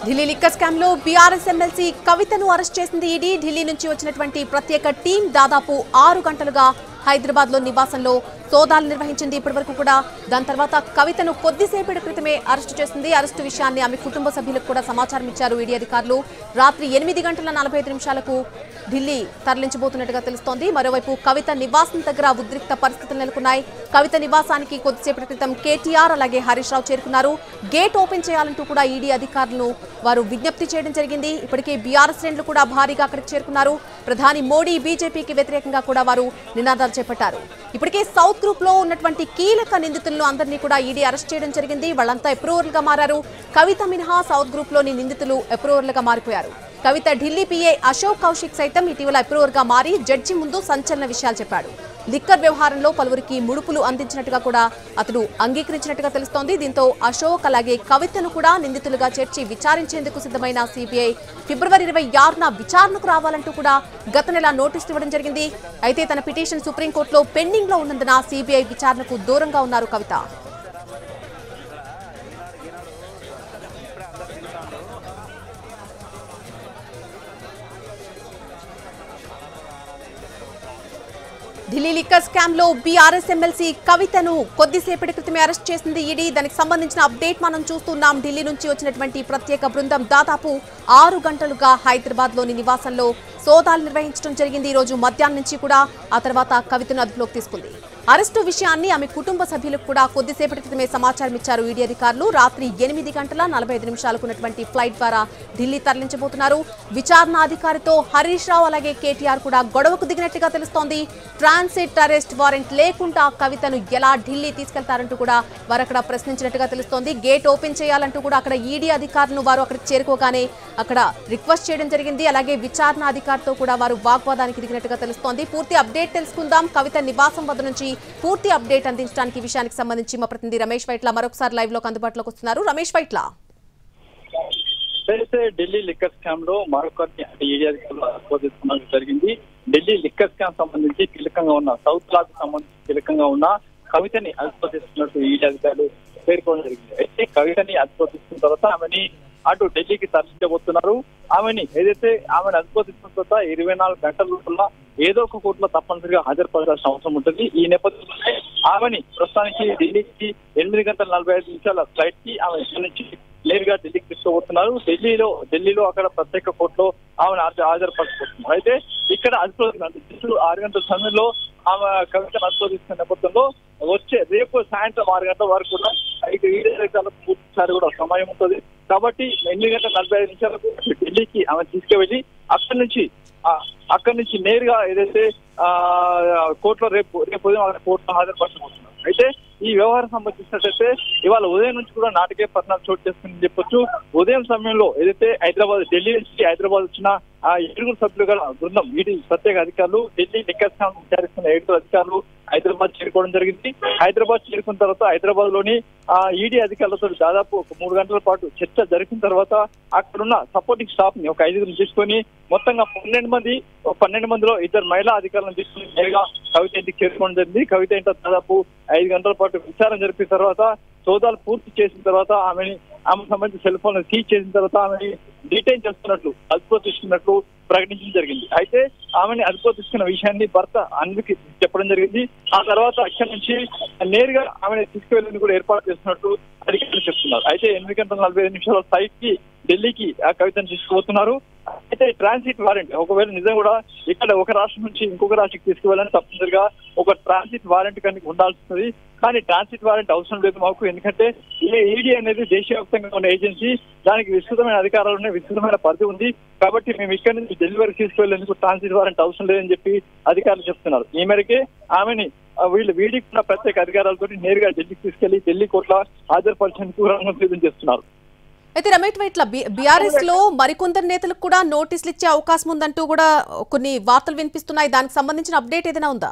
Delhi liquor scam లో BRS MLC కవితను arrest చేసింది ఈడీ. ఢిల్లీ నుంచి వచ్చినటువంటి ప్రత్యేక టీం దాదాపు 6 గంటలుగా హైదరాబాద్ లో నివాసంలో సోదాలు నిర్వహించింది. ఇప్పటివరకు కూడా దాని తర్వాత కవితను కొద్దిసేపటి క్రితమే అరెస్టు చేసింది. అరెస్టు విషయాన్ని ఆమె కుటుంబ సభ్యులకు కూడా సమాచారం ఇచ్చారు ఈడీ అధికారులు. రాత్రి 8:45 ఢిల్లీ తరలించబోతున్నట్టుగా తెలుస్తోంది. మరోవైపు కవిత నివాసం దగ్గర ఉద్రిక్త పరిస్థితులు నెలకొన్నాయి. కవిత నివాసానికి కొద్దిసేపటి క్రితం కేటీఆర్ అలాగే హరీష్ రావు చేరుకున్నారు. గేట్ ఓపెన్ చేయాలంటూ కూడా ఈడీ అధికారులను వారు విజ్ఞప్తి చేయడం జరిగింది. ఇప్పటికే బీఆర్ఎస్ శ్రేణులు కూడా భారీగా అక్కడికి చేరుకున్నారు. ప్రధాని మోడీ బీజేపీకి వ్యతిరేకంగా కూడా వారు నినాదాలు చేపట్టారు. ఇప్పటికే సౌత్ గ్రూప్ లో ఉన్నటువంటి కీలక నిందితులను అందరినీ కూడా ఈడీ అరెస్ట్ చేయడం జరిగింది. వాళ్ళంతా అప్రూవర్లుగా మారారు. కవిత మినహా సౌత్ గ్రూప్ లోని నిందితులు అప్రూవర్లుగా మారిపోయారు. కవిత ఢిల్లీ పీఏ అశోక్ కౌశిక్ సైతం ఇటీవల అప్రూవర్ గా మారి జడ్జి ముందు సంచలన విషయాలు చెప్పాడు. లిక్కర్ వ్యవహారంలో పలువురికి ముడుపులు అందించినట్టుగా కూడా అతడు అంగీకరించినట్టుగా తెలుస్తోంది. దీంతో అశోక్ అలాగే కవితను కూడా నిందితులుగా చేర్చి విచారించేందుకు సిద్ధమైన సిబిఐ ఫిబ్రవరి 26న విచారణకు రావాలంటూ కూడా గత నెల నోటీసులు ఇవ్వడం జరిగింది. అయితే తన పిటిషన్ సుప్రీంకోర్టులో పెండింగ్ లో ఉన్నందున సిబిఐ విచారణకు దూరంగా ఉన్నారు కవిత. ఢిల్లీ లిక్కర్ స్కామ్ లో బీఆర్ఎస్ ఎమ్మెల్సీ కవితను కొద్దిసేపటి క్రితమే అరెస్ట్ చేసింది ఈడీ. దానికి సంబంధించిన అప్డేట్ మనం చూస్తున్నాం. ఢిల్లీ నుంచి వచ్చినటువంటి ప్రత్యేక బృందం దాదాపు 6 గంటలుగా హైదరాబాద్ లోని నివాసంలో సోదాలు నిర్వహించడం జరిగింది. ఈ రోజు మధ్యాహ్నం నుంచి కూడా ఆ తర్వాత కవితను అదుపులోకి తీసుకుంది. అరెస్టు విషయాన్ని ఆమె కుటుంబ సభ్యులకు కూడా కొద్దిసేపటి క్రితమే సమాచారం ఇచ్చారు ఈడీ అధికారులు. రాత్రి 8:45 ఉన్నటువంటి ఫ్లైట్ ద్వారా ఢిల్లీ తరలించబోతున్నారు. విచారణ అధికారితో హరీష్ రావు అలాగే కేటీఆర్ కూడా గొడవకు దిగినట్టుగా తెలుస్తోంది. ట్రాన్సిట్ అరెస్ట్ వారెంట్ లేకుండా కవితను ఎలా ఢిల్లీ తీసుకెళ్తారంటూ కూడా వారు అక్కడ ప్రశ్నించినట్టుగా తెలుస్తోంది. గేట్ ఓపెన్ చేయాలంటూ కూడా అక్కడ ఈడీ అధికారులను వారు అక్కడికి చేరుకోగానే అక్కడ రిక్వెస్ట్ చేయడం జరిగింది. అలాగే విచారణ అధికారితో కూడా వారు వాగ్వాదానికి దిగినట్టుగా తెలుస్తోంది. పూర్తి అప్డేట్ తెలుసుకుందాం. కవిత నివాసం వద్ద నుంచి పూర్తి అప్డేట్ అందించడానికి విషయానికి సంబంధించి మా ప్రతినిధి రమేష్ వైట్ల మరొకసారి లైవ్ లో అందుబాటులోకి వస్తున్నారు. రమేష్ వైట్ల, ఢిల్లీ లిక్కర్ స్కామ్ లో మరొకరిని ఈడీ అధికారులు అరెస్ట్ జరిగింది. ఢిల్లీ లిక్కర్ స్కామ్ సంబంధించి కీలకంగా ఉన్న సౌత్ లాక్ సంబంధించి కీలకంగా ఉన్న కవితని అదుపులో తీసుకున్నట్టు ఈడీ అధికారులు పేర్కొనడం జరిగింది. అయితే కవితని అదుపులో తీసుకున్న తర్వాత ఆమెని అటు ఢిల్లీకి తరలించబోతున్నారు. ఆమెను అదుపులో తీసుకున్న తర్వాత 24 గంటల లోపల ఏదో ఒక కోర్టులో తప్పనిసరిగా హాజరుపడాల్సిన అవసరం ఉంటుంది. ఈ నేపథ్యంలోనే ఆమెని ప్రస్తుతానికి ఢిల్లీకి 8:45 ఫ్లైట్ కి ఆమె ఇక్కడి నుంచి నేరుగా ఢిల్లీకి తీసుకోబోతున్నారు. ఢిల్లీలో అక్కడ ప్రత్యేక కోర్టులో ఆమెను హాజరుపరచబోతున్నారు. అయితే ఇక్కడ అదుపులో 6 గంటల సమయంలో ఆమె కవితను అదుపులో తీసుకున్న నేపథ్యంలో రేపు సాయంత్రం 6 గంటల వరకు కూడా పూర్తిసారి కూడా సమయం ఉంటుంది. కాబట్టి 8:45 ఢిల్లీకి ఆమె తీసుకువెళ్లి అక్కడి నుంచి నేరుగా ఏదైతే కోర్టులో రేపు ఉదయం కోర్టులో హాజరుపరచబోతున్నారు. అయితే ఈ వ్యవహారం సంబంధించినట్టయితే ఇవాళ ఉదయం నుంచి కూడా నాటకీయ పరిణామాలు చోటు చేసుకుందని చెప్పొచ్చు. ఉదయం సమయంలో ఏదైతే ఢిల్లీ నుంచి హైదరాబాద్ వచ్చిన 7 సభ్యులు గల బృందం ఈడీ ప్రత్యేక అధికారులు ఢిల్లీ లిక్కర్ స్కామ్ విచారిస్తున్న 7 అధికారులు హైదరాబాద్ చేరుకోవడం జరిగింది. హైదరాబాద్ చేరుకున్న తర్వాత హైదరాబాద్ లోని ఈడీ అధికారులతో దాదాపు 3 గంటల పాటు చర్చ జరిగిన తర్వాత అక్కడున్న సపోర్టింగ్ స్టాఫ్ ని ఒక 5 తీసుకొని మొత్తంగా 12 మందిలో 2 మహిళా అధికారులను తీసుకుని నేరుగా కవిత ఇంటికి చేరుకోవడం జరిగింది. కవిత ఇంట దాదాపు 5 గంటల పాటు విచారణ జరిపిన తర్వాత సోదాలు పూర్తి చేసిన తర్వాత ఆమె సంబంధించిన సెల్ ఫోన్ సీజ్ చేసిన తర్వాత ఆమెని డిటైన్ చేస్తున్నట్లు అదుపులో తీసుకున్నట్లు ప్రకటించడం జరిగింది. అయితే ఆమెని అదుపులో తీసుకున్న విషయాన్ని భర్త అన్వికి చెప్పడం జరిగింది. ఆ తర్వాత అక్కడి నుంచి నేరుగా ఆమెను తీసుకువెళ్ళని కూడా ఏర్పాటు చేస్తున్నట్టు అధికారులు చెప్తున్నారు. అయితే 8:45 ఫ్లైట్ కి ఢిల్లీకి ఆ కవితను తీసుకుపోతున్నారు. అయితే ట్రాన్సిట్ వారెంట్ ఒకవేళ నిజం కూడా ఇక్కడ ఒక రాష్ట్రం నుంచి ఇంకొక రాష్ట్రానికి తీసుకువెళ్ళాలని తప్పనిసరిగా ఒక ట్రాన్సిట్ వారెంట్ కనుక ఉండాల్సింది. కానీ ట్రాన్సిట్ వారెంట్ అవసరం లేదు మాకు. ఎందుకంటే ఈడీ అనేది దేశవ్యాప్తంగా ఉన్న ఏజెన్సీ, దానికి విస్తృతమైన అధికారాలు ఉన్నాయి, విస్తృతమైన పరిధి ఉంది. కాబట్టి మేము ఇక్కడి నుంచి ఢిల్లీ వరకు తీసుకువెళ్ళేందుకు ట్రాన్సిట్ వారెంట్ అవసరం లేదని చెప్పి అధికారులు చెప్తున్నారు. ఈ మేరకే ఆమెని వీడికి ఉన్న ప్రత్యేక అధికారాలతో నేరుగా ఢిల్లీకి తీసుకెళ్లి ఢిల్లీ కోర్టులో హాజరుపరిచేందుకు రంగం సిద్ధం చేస్తున్నారు. అయితే రమేష్ వైట్ల, బీఆర్ఎస్ లో మరికొందరు నేతలకు కూడా నోటీసులు ఇచ్చే అవకాశం ఉందంటూ కూడా కొన్ని వార్తలు వినిపిస్తున్నాయి. దానికి సంబంధించిన అప్డేట్ ఏదైనా ఉందా?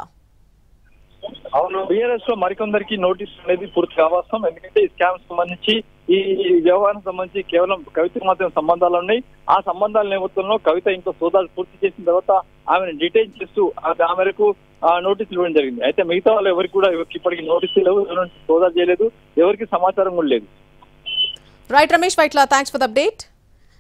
అవును, బీఆర్ఎస్ లో మరికొందరికి నోటీస్ అనేది పూర్తిగా అవసరం. ఎందుకంటే ఈ స్కామ్ సంబంధించి ఈ వ్యవహారం సంబంధించి కేవలం కవితకు మాత్రం సంబంధాలు ఉన్నాయి. ఆ సంబంధాల నేపథ్యంలో కవిత ఇంకో సోదాలు పూర్తి చేసిన తర్వాత ఆమెను డిటైన్ చేస్తూ ఆ మేరకు నోటీసులు ఇవ్వడం జరిగింది. అయితే మిగతా వాళ్ళు ఎవరికి కూడా ఇప్పటికీ నోటీసులు లేవు, సోదాలు చేయలేదు, ఎవరికి సమాచారం కూడా లేదు. Right Ramesh Vaitla, thanks for the update.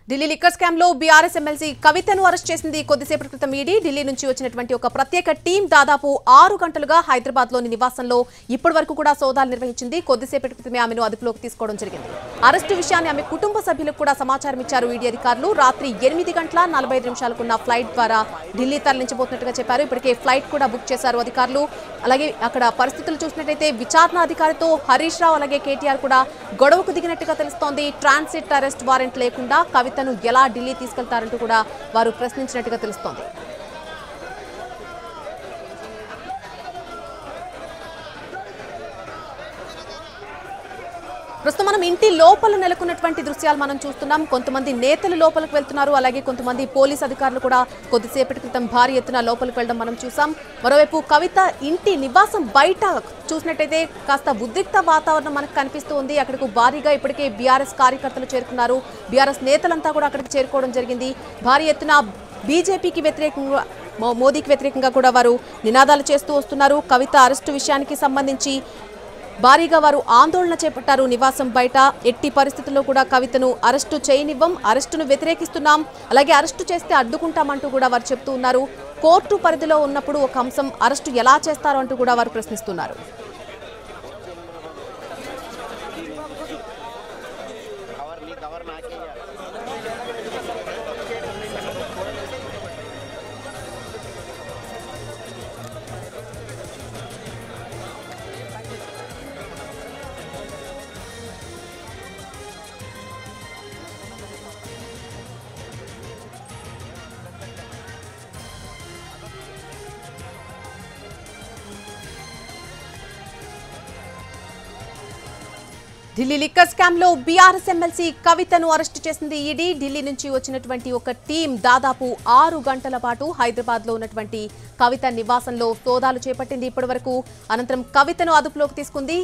Delhi liquor scam లో బీఆర్ఎస్ ఎమ్మెల్సీ కవితను అరెస్ట్ చేసింది కొద్దిసేపటి క్రితం ఈడీ. ఢిల్లీ నుంచి వచ్చినటువంటి ఒక ప్రత్యేక టీం దాదాపు 6 గంటలుగా హైదరాబాద్ లోని నివాసంలో ఇప్పటి వరకు కూడా సోదాలు నిర్వహించింది. కొద్దిసేపటి క్రితమే ఆమెను అదుపులోకి తీసుకోవడం జరిగింది. అరెస్టు విషయాన్ని ఆమె కుటుంబ సభ్యులకు కూడా సమాచారం ఇచ్చారు ఈడీ అధికారులు. రాత్రి 8:45 ఫ్లైట్ ద్వారా ఢిల్లీ తరలించబోతున్నట్టుగా చెప్పారు. ఇప్పటికే ఫ్లైట్ కూడా బుక్ చేశారు అధికారులు. అలాగే అక్కడ పరిస్థితులు చూసినట్లయితే విచారణ అధికారితో హరీష్ రావు అలాగే కేటీఆర్ కూడా గొడవకు దిగినట్టుగా తెలుస్తోంది. ట్రాన్సిట్ అరెస్ట్ వారెంట్ లేకుండా కవితను ఎలా ఢిల్లీ తీసుకెళ్తారంటూ కూడా వారు ప్రశ్నించినట్టుగా తెలుస్తోంది. ప్రస్తుతం మనం ఇంటి లోపల నెలకొన్నటువంటి దృశ్యాలు మనం చూస్తున్నాం. కొంతమంది నేతలు లోపలికి వెళ్తున్నారు. అలాగే కొంతమంది పోలీస్ అధికారులు కూడా కొద్దిసేపటి క్రితం భారీ ఎత్తున లోపలికి వెళ్ళడం మనం చూసాం. మరోవైపు కవిత ఇంటి నివాసం బయట చూసినట్టయితే కాస్త ఉద్రిక్త వాతావరణం మనకు కనిపిస్తూ ఉంది. అక్కడకు భారీగా ఇప్పటికే బీఆర్ఎస్ కార్యకర్తలు చేరుకున్నారు. బీఆర్ఎస్ నేతలంతా కూడా అక్కడికి చేరుకోవడం జరిగింది. భారీ ఎత్తున బీజేపీకి వ్యతిరేకంగా మోదీకి వ్యతిరేకంగా కూడా వారు నినాదాలు చేస్తూ వస్తున్నారు. కవిత అరెస్టు విషయానికి సంబంధించి భారీగా వారు ఆందోళన చేపట్టారు. నివాసం బయట ఎట్టి పరిస్థితుల్లో కూడా కవితను అరెస్టు చేయనివ్వం, అరెస్టును వ్యతిరేకిస్తున్నాం, అలాగే అరెస్టు చేస్తే అడ్డుకుంటామంటూ కూడా వారు చెప్తూ ఉన్నారు. కోర్టు పరిధిలో ఉన్నప్పుడు ఒక అంశం అరెస్టు ఎలా చేస్తారో అంటూ కూడా వారు ప్రశ్నిస్తున్నారు. ఢిల్లీ లిక్కర్ స్కామ్ లో బీఆర్ఎస్ ఎమ్మెల్సీ కవితను అరెస్టు చేసింది ఈడీ. ఢిల్లీ నుంచి వచ్చినటువంటి ఒక టీం దాదాపు 6 గంటల పాటు హైదరాబాద్ లో ఉన్నటువంటి కవిత నివాసంలో సోదాలు చేపట్టింది ఇప్పటి వరకు. అనంతరం కవితను అదుపులోకి తీసుకుంది.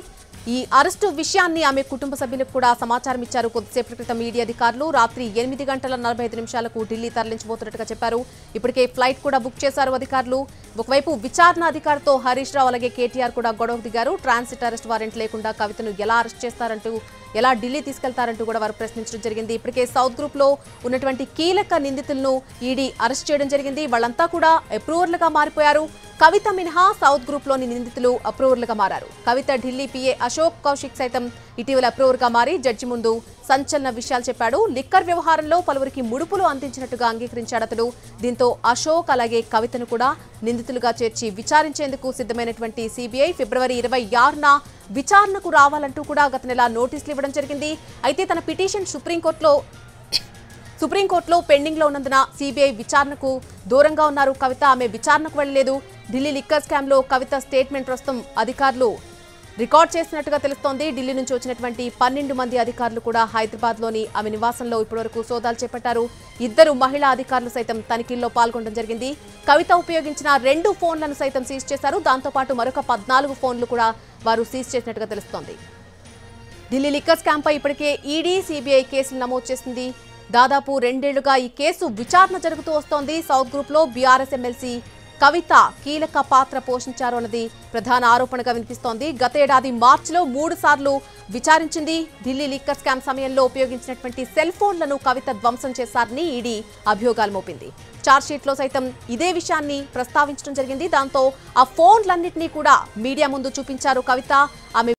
ఈ అరెస్టు విషయాన్ని ఆమె కుటుంబ సభ్యులకు కూడా సమాచారం ఇచ్చారు కొద్దిసేపటి క్రితం ఈడీ అధికారులు. రాత్రి 8:45 ఢిల్లీ తరలించబోతున్నట్టుగా చెప్పారు. ఇప్పటికే ఫ్లైట్ కూడా బుక్ చేశారు అధికారులు. ఒకవైపు విచారణ అధికారితో హరీష్ రావు అలాగే కేటీఆర్ కూడా గొడవకు దిగారు. ట్రాన్సిట్ అరెస్ట్ వారెంట్ లేకుండా కవితను ఎలా అరెస్ట్ చేస్తారంటూ, ఎలా ఢిల్లీ తీసుకెళ్తారంటూ కూడా వారు ప్రశ్నించడం జరిగింది. ఇప్పటికే సౌత్ గ్రూప్ లో ఉన్నటువంటి కీలక నిందితులను ఈడీ అరెస్ట్ చేయడం జరిగింది. వాళ్ళంతా కూడా అప్రూవర్లుగా మారిపోయారు. కవిత మినహా సౌత్ గ్రూప్ లోని నిందితులు అప్రూవర్లుగా మారారు. కవిత ఢిల్లీ పీఏ అశోక్ కౌశిక్ సైతం ఇటీవల అప్రూవర్ గా మారి జడ్జి ముందు సంచలన విషయాలు చెప్పాడు. లిక్కర్ వ్యవహారంలో పలువురికి ముడుపులు అందించినట్టుగా అంగీకరించాడు అతడు. దీంతో అశోక్ అలాగే కవితను కూడా నిందితులుగా చేర్చి విచారించేందుకు సిద్ధమైనటువంటి సిబిఐ ఫిబ్రవరి 26న విచారణకు రావాలంటూ కూడా గత నెల నోటీసులు ఇవ్వడం జరిగింది. అయితే తన పిటిషన్ సుప్రీంకోర్టులో పెండింగ్ లో ఉన్నందున సిబిఐ విచారణకు దూరంగా ఉన్నారు కవిత. ఆమె విచారణకు వెళ్లలేదు. ఢిల్లీ లిక్కర్ స్కామ్ లో కవిత స్టేట్మెంట్ ప్రస్తుతం అధికారులు రికార్డ్ చేసినట్టుగా తెలుస్తోంది. ఢిల్లీ నుంచి వచ్చినటువంటి 12 మంది అధికారులు కూడా హైదరాబాద్ లోని ఆమె నివాసంలో ఇప్పటివరకు సోదాలు చేపట్టారు. 2 మహిళా అధికారులు సైతం తనిఖీల్లో పాల్గొనడం జరిగింది. కవిత ఉపయోగించిన 2 ఫోన్లను సైతం సీజ్ చేశారు. దాంతో పాటు మరొక 14 ఫోన్లు కూడా వారు సీజ్ చేసినట్టుగా తెలుస్తోంది. ఢిల్లీ లిక్కర్ స్కామ్ పై ఇప్పటికే ఈడీ, సిబిఐ కేసులు నమోదు చేసింది. దాదాపు 2 ఏళ్లుగా ఈ కేసు విచారణ జరుగుతూ వస్తోంది. సౌత్ గ్రూప్ లో బీఆర్ఎస్ ఎమ్మెల్సీ కవిత కీలక పాత్ర పోషించారు అన్నది ప్రధాన ఆరోపణగా వినిపిస్తోంది. గత ఏడాది మార్చిలో 3 సార్లు విచారించింది. ఢిల్లీ లిక్కర్ స్కామ్ సమయంలో ఉపయోగించినటువంటి సెల్ ఫోన్లను కవిత ధ్వంసం చేశారని ఈడీ అభియోగాలు మోపింది. చార్జ్షీట్ లో సైతం ఇదే విషయాన్ని ప్రస్తావించడం జరిగింది. దాంతో ఆ ఫోన్లన్నింటినీ కూడా మీడియా ముందు చూపించారు కవిత. ఆమె